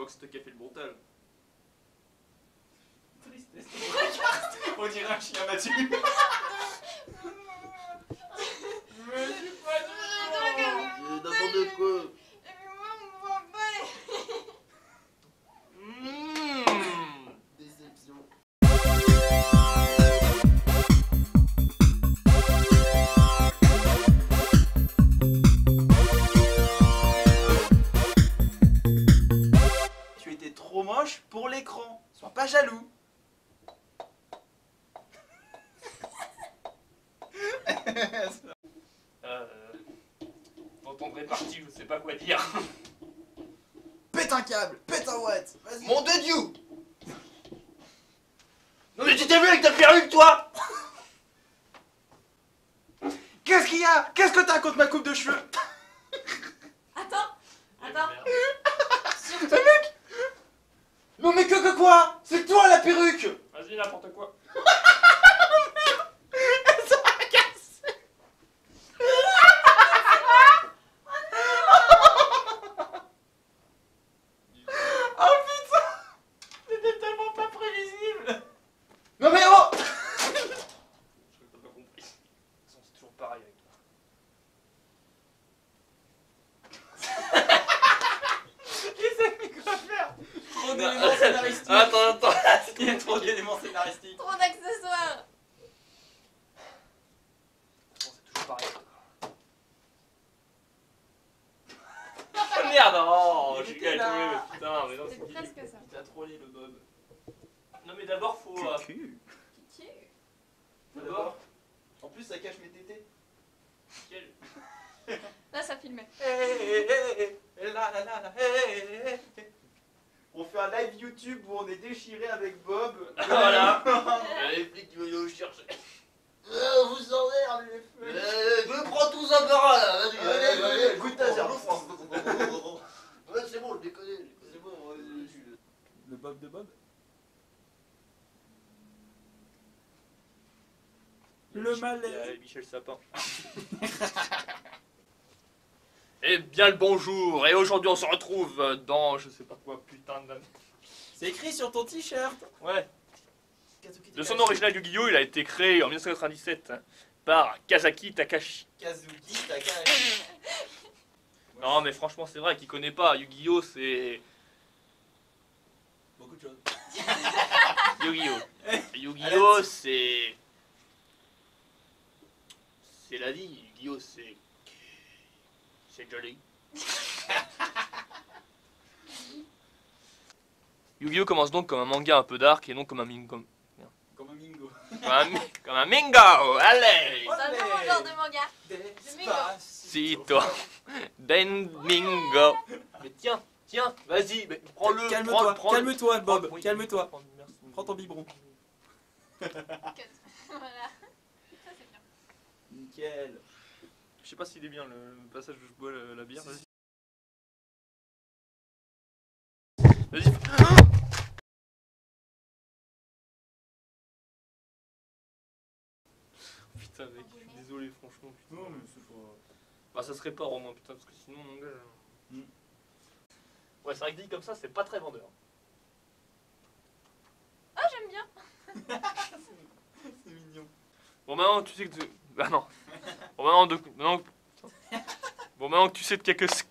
vois que c'est toi qui as fait le montage. Tristesse. On dirait un chien battu. Mais j'ai pas dit. N'importe quoi. Déception. Tu étais trop moche pour l'écran. Sois pas jaloux. Dans ton réparti, je sais pas quoi dire. Pète un câble, pète un watt. Vas-y. Mon de Dieu. Non mais tu t'es vu avec ta perruque toi? Qu'est-ce qu'il y a? Qu'est-ce que t'as contre ma coupe de cheveux? Attends. Non mais que quoi? C'est toi la perruque. Vas-y, n'importe quoi. Ça m'a cassé. Oh putain. C'était tellement pas prévisible. Non mais oh. Je crois que t'as pas compris. De toute façon, c'est toujours pareil avec toi. Qu'est-ce que quoi faire? Trop d'éléments scénaristiques. Attends. Il y a trop d'éléments scénaristiques. Trop d'accessoires. C'est toujours pareil avec toi. Ah merde, oh, Il j'ai était là. calculé, mais putain, mais non, C'est c'est presque ça. Il t'a trollé le Bob. Non mais d'abord faut... Cucu. Qui D'abord... En plus ça cache mes tétés. Quel... Là, ça filmait. On fait un live YouTube où on est déchiré avec Bob. Voilà. Les flics qui veulent nous chercher. On vous emmerde les feux. Me prends tous un par un là, vas-y. Allez, goûte ta zère. Ouais, c'est bon, je déconne. C'est bon, Le Bob de Bob. Le malaise. Michel Sapin. Eh bien le bonjour, et aujourd'hui on se retrouve dans je sais pas quoi, putain de... C'est écrit sur ton t-shirt. Ouais. De son original Yu-Gi-Oh! Il a été créé en 1997 par Kazaki Takashi. Kazuki Takahashi. Non mais franchement c'est vrai, qui connaît pas, Yu-Gi-Oh! C'est... Beaucoup de choses. Yu-Gi-Oh! Yu-Gi-Oh! C'est... C'est la vie, Yu-Gi-Oh! C'est... C'est joli. Yu-Gi-Oh! Commence donc comme un manga un peu dark et non comme un mingo. Comme un mingo. Comme un mingo! Allez! C'est un nouveau genre de manga. Despacito. Ben mingo. Mais tiens, vas-y, prends-le. Calme-toi, prends-le. calme-toi Bob, Oui, calme-toi. merci. Prends ton biberon. Voilà. Ça, c'est bien. Nickel. Je sais pas s'il est bien le passage où je bois la bière. Vas-y. Vas-y. Putain mec, je suis désolé franchement. Putain. Non mais c'est pas... Bah ça serait pas au moins putain parce que sinon mon gars... Mm. Ouais c'est vrai que dit comme ça c'est pas très vendeur. Oh, j'aime bien. C'est mignon. Bon maintenant tu sais que... Bah non. Bon maintenant que tu sais de qu'est-ce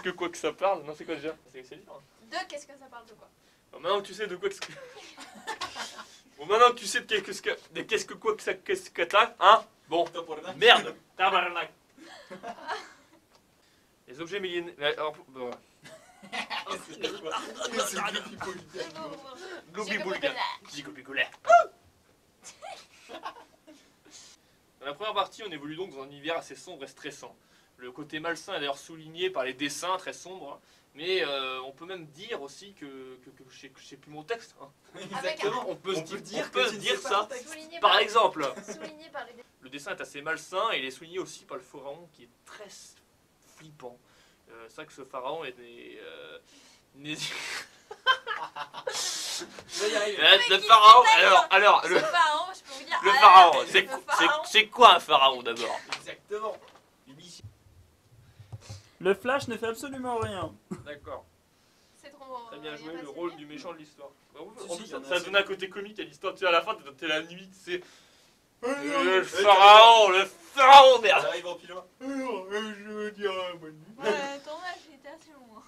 que quoi que ça parle. Non c'est quoi déjà? C'est dur. Hein. De qu'est-ce que ça parle de quoi? Bon maintenant que tu sais de quoi que... Bon maintenant que tu sais de qu'est-ce que t'as, hein? Bon. Merde. Tabarnak. Les objets millénaires... Bon. C'est quoi? C'est Gloubi-boulga. Gloubi-boulga. Dans la première partie, on évolue donc dans un univers assez sombre et stressant. Le côté malsain est d'ailleurs souligné par les dessins très sombres, mais on peut même dire aussi que je sais plus mon texte. Hein. Exactement. On peut dire ça. ça. Souligné Par exemple, Souligné par les... le dessin est assez malsain et il est souligné aussi par le pharaon qui est très flippant. C'est vrai que ce pharaon est des... Je vais y arriver. Le pharaon, alors Le pharaon, je peux vous dire... le ah, pharaon, le pharaon. c'est quoi un pharaon d'abord? Exactement. Le flash ne fait absolument rien. D'accord. c'est trop. Très bien y a joué, pas le de rôle souvenir. du méchant de l'histoire. En Si, plus, y en a ça assez. donne un côté comique à l'histoire. Tu sais, à la fin, t'es la nuit, c'est le pharaon, pharaon, merde. J'arrive en pilote. Je veux dire bonne nuit. Ouais, ton âge il était assez long.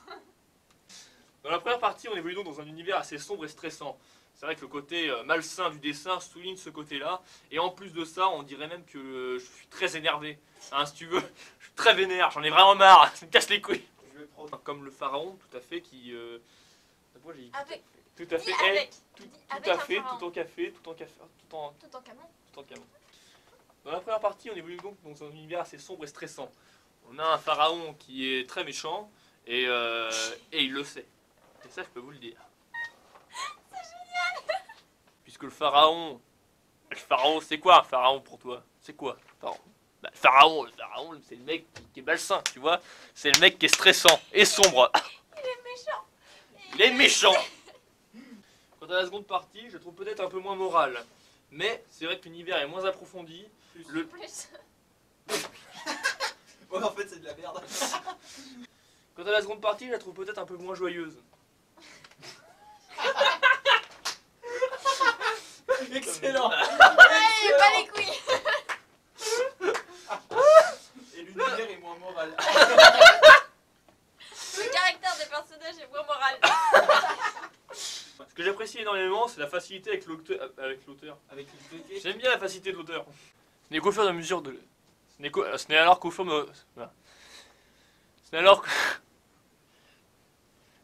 Dans la première partie, on évolue donc dans un univers assez sombre et stressant. C'est vrai que le côté malsain du dessin souligne ce côté-là. Et en plus de ça, on dirait même que je suis très énervé. Hein, si tu veux, je suis très vénère, j'en ai vraiment marre, ça me casse les couilles. Je vais prendre. Comme le pharaon, tout à fait, qui... Moi, j'ai dit Avec. tout à fait, Dis avec. tout, Dis tout avec à un fait, pharaon. tout en café, tout en café, tout en Tout en canon. Dans la première partie, on évolue donc dans un univers assez sombre et stressant. On a un pharaon qui est très méchant et il le sait. Et ça, je peux vous le dire. C'est génial. Puisque le pharaon, c'est quoi un pharaon pour toi? C'est quoi un pharaon? Bah, le pharaon, c'est le mec qui est malsain, tu vois. C'est le mec qui est stressant et sombre. Il est méchant. Il est méchant. Quant à la seconde partie, je la trouve peut-être un peu moins morale. Mais c'est vrai que l'univers est moins approfondi. Le... Plus. Ouais, en fait, c'est de la merde. Quant à la seconde partie, je la trouve peut-être un peu moins joyeuse. Excellent. Ouais, pas les couilles. Et l'univers est moins moral. Le caractère des personnages est moins moral. Ce que j'apprécie énormément, c'est la facilité avec l'auteur. Avec une petite. J'aime bien la facilité de l'auteur. Ce n'est qu'au fur et à mesure de... Ce n'est alors qu'au fur et à mesure... Ce n'est alors...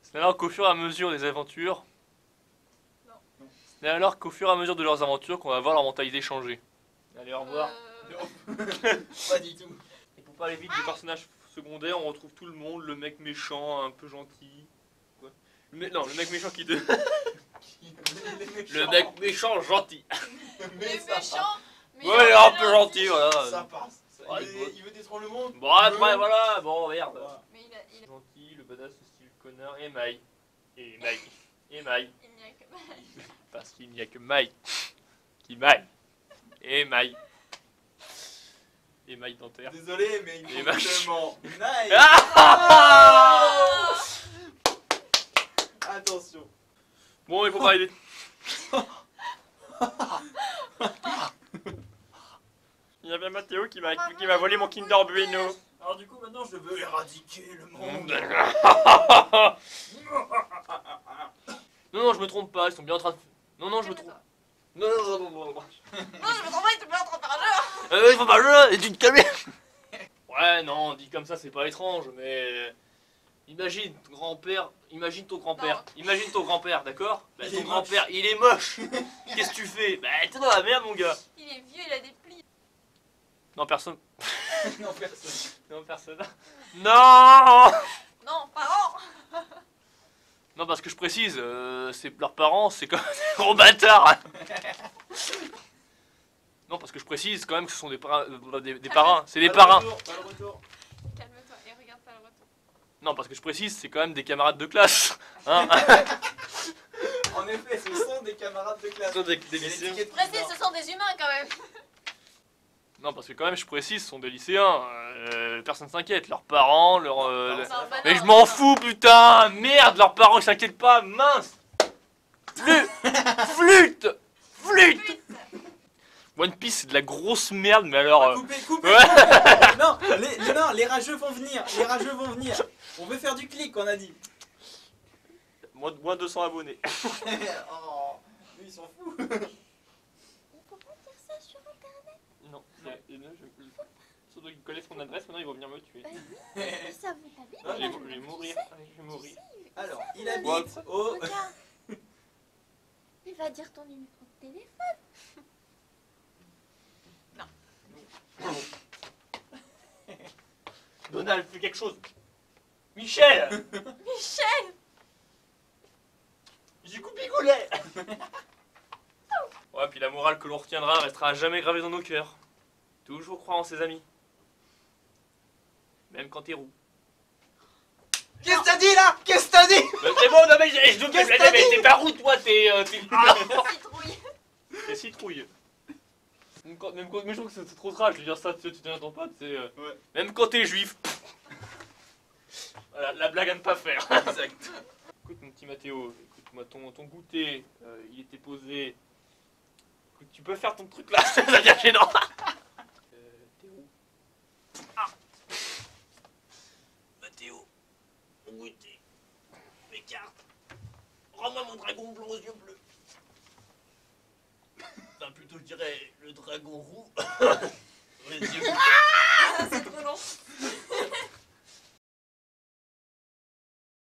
Ce n'est alors qu'au fur et à mesure des aventures... Non. Ce n'est alors qu'au fur et à mesure de leurs aventures qu'on va voir leur mentalité changer. Allez, au revoir. Pas du tout. Et pour parler vite des personnages secondaires, on retrouve tout le monde, le mec méchant, un peu gentil. Quoi non, le mec méchant qui te... Le mec méchant gentil. Il Mais est ça méchant. Mais Ouais, il est un peu gentil, voilà. Ça passe. Ouais, Il veut détruire le monde. Bon, après, voilà, bon, merde. Voilà. Mais il a... Gentil, le badass, le style connard, et Mai. Et Mai. Et Mai. Il n'y a que... Parce qu'il n'y a que Mai qui maille. Et Mai. Et Mai dentaire. Désolé, mais il Et faut vache. tellement. Nice. Ah Attention. Bon, il faut parler des... Il y a bien Mathéo qui m'a volé mon Kinder Bueno. Alors du coup, maintenant, je veux éradiquer le monde. Non, je me trompe pas, ils sont bien en train de... Non, je me trompe. Non. Non, je me trompe pas, il te plaît en train de faire un jeu. Il faut pas jouer, et tu te calmes. Ouais, non, dit comme ça, c'est pas étrange, mais... Imagine ton grand-père, imagine ton grand-père, d'accord? Bah, Il ton est grand-père, il est moche. Qu'est-ce que tu fais? Bah, t'es dans la merde, mon gars. Il est vieux, il a des plis. Non, personne. Non, personne. Non, personne. Non. Non, parents. Non, parce que je précise, c'est leurs parents, c'est comme des gros bâtards. Non, parce que je précise quand même que ce sont des parrains, des parrains. C'est des parrains. Pas le retour. Calme-toi et regarde pas le retour. Non, parce que je précise, c'est quand même des camarades de classe. Hein? En effet, ce sont des camarades de classe. Ce sont des Et lycéens. l'étiquette Précise, bizarre. ce sont des humains quand même. Non, parce que quand même, je précise, ce sont des lycéens. Personne s'inquiète. Leurs parents, Non, Non, bah Mais non, je m'en non. fous, putain! Merde, leurs parents, ils s'inquiètent pas, mince! Flûte! One Piece, c'est de la grosse merde, mais alors... Coupez. Ouais. Non, les rageux vont venir. On veut faire du clic, on a dit. Moins 200 abonnés. Oh, lui, ils sont fous. On peut pas dire ça sur internet. Non, surtout qu'ils connaissent mon adresse, maintenant ils vont venir me tuer. Ça vous l'avez Ah, je vais mourir. Je vais mourir. Alors, il What? habite au... Regarde. Il va dire ton numéro de téléphone. Donald, fais quelque chose. Michel! Michel. J'ai coupé goulet. Ouais, puis la morale que l'on retiendra restera à jamais gravée dans nos cœurs. Toujours croire en ses amis. Même quand t'es roux. Qu'est-ce que t'as dit là? Qu'est-ce que t'as dit? C'est bon, non mais je doute Qu'est-ce que mais t'as dit t'es pas roux toi, t'es Citrouille. t'es citrouille. Mais je trouve que c'est trop trash de dire ça, tu tiens à ton pote, c'est... Ouais. Même quand t'es juif. Voilà, la blague à ne pas faire. Exact. Écoute, Théo, écoute-moi, ton goûter, il était posé. Écoute, tu peux faire ton truc là, ça devient gênant. Théo. Ah. Théo, mon goûter, mes cartes. Rends-moi mon dragon blanc aux yeux bleus. Enfin, plutôt, je dirais le dragon roux. aux yeux bleus. Ah, c'est trop long.